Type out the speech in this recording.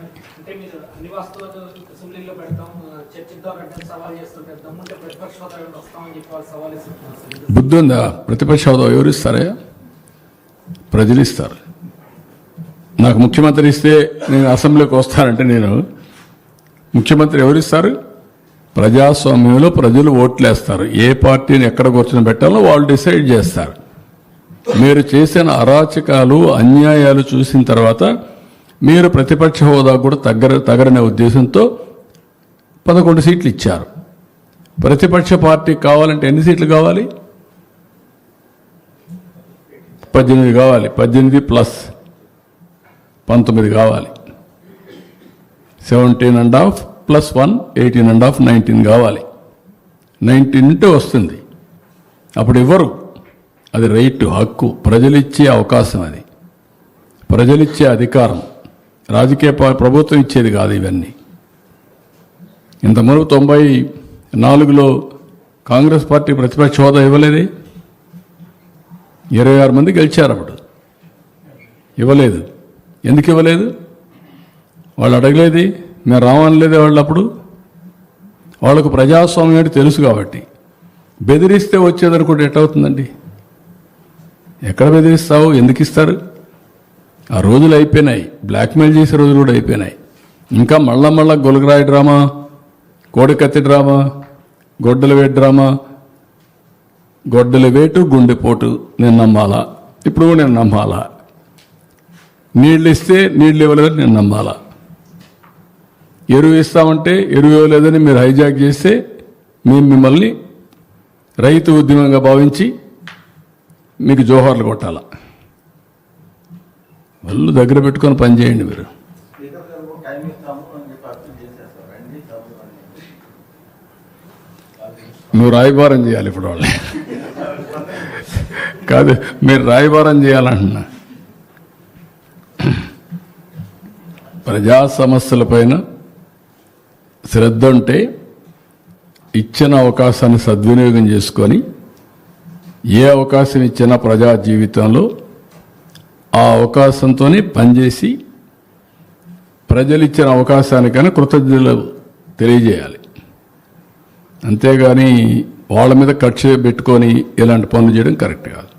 అంటే మీరు అన్ని వాస్తవాలు అసెంబ్లీలో పెడతాం చర్చిద్దామంటే సవాల్ చేస్తుంటే దమ్ముంటే ప్రతిపక్ష హోదా వస్తామని చెప్పి వాళ్ళు సవాల్ ఇస్తున్నారు. బుద్ధి ఉందా? ప్రతిపక్ష హోదా ఎవరు ఇస్తారా? ప్రజలు ఇస్తారు. నాకు ముఖ్యమంత్రి ఇస్తే నేను అసెంబ్లీకి వస్తానంటే నేను ముఖ్యమంత్రి ఎవరిస్తారు? ప్రజాస్వామ్యంలో ప్రజలు ఓట్లేస్తారు. ఏ పార్టీని ఎక్కడ కూర్చొని పెట్టాలో వాళ్ళు డిసైడ్ చేస్తారు. మీరు చేసిన అరాచకాలు అన్యాయాలు చూసిన తర్వాత మీరు ప్రతిపక్ష హోదా కూడా తగరనే ఉద్దేశంతో 11 సీట్లు ఇచ్చారు. ప్రతిపక్ష పార్టీ కావాలంటే ఎన్ని సీట్లు కావాలి? 18 కావాలి. 18 ప్లస్ 19 కావాలి. 17.5 ప్లస్ 1 18.5 19 కావాలి. 19 ఉంటే వస్తుంది. అప్పుడు ఇవ్వరు. అది రైట్, హక్కు, ప్రజలిచ్చే అవకాశం, అది ప్రజలిచ్చే అధికారం. రాజకీయ ప్రభుత్వం ఇచ్చేది కాదు ఇవన్నీ. ఇంతకుముందు 94లో కాంగ్రెస్ పార్టీ ప్రతిపక్ష హోదా ఇవ్వలేదే. 26 మంది గెలిచారు. అప్పుడు ఇవ్వలేదు. ఎందుకు ఇవ్వలేదు? వాళ్ళు అడగలేది, మేము రావనలేదే వాళ్ళు. అప్పుడు వాళ్ళకు ప్రజాస్వామ్యం అంటే తెలుసు కాబట్టి. బెదిరిస్తే వచ్చేదనుకుంటే ఎట్టవుతుందండి? ఎక్కడ బెదిరిస్తావు? ఎందుకు ఇస్తారు? ఆ రోజులు అయిపోయినాయి. బ్లాక్మెయిల్ చేసే రోజులు కూడా అయిపోయినాయి. ఇంకా మళ్ళా గొలగరాయి డ్రామా, కోడికత్తి డ్రామా, గొడ్డల వేటు డ్రామా. గొడ్డల వేటు గుండెపోటు నేను నమ్మాలా? ఇప్పుడు నేను నమ్మాలా? నీళ్ళు ఇస్తే నీళ్ళు ఇవ్వలేదని నేను నమ్మాలా? ఎరువు ఇస్తామంటే ఎరువు ఇవ్వలేదని మీరు హైజాక్ చేస్తే మేము మిమ్మల్ని రైతు ఉద్యమంగా భావించి మీకు జోహార్లు కొట్టాలా? వాళ్ళు దగ్గర పెట్టుకొని పనిచేయండి. మీరు నువ్వు రాయబారం చేయాలి ఇప్పుడు వాళ్ళని కాదు, మీరు రాయబారం చేయాలంటున్నా. ప్రజా సమస్యలపైన శ్రద్ధ ఉంటే ఇచ్చిన అవకాశాన్ని సద్వినియోగం చేసుకొని ఏ అవకాశం ఇచ్చినా ప్రజా జీవితంలో ఆ అవకాశంతోనే పనిచేసి ప్రజలు ఇచ్చిన అవకాశానికైనా కృతజ్ఞతలు తెలియజేయాలి. అంతేగాని వాళ్ళ మీద ఖర్చు పెట్టుకొని ఇలాంటి పనులు చేయడం కరెక్ట్ కాదు.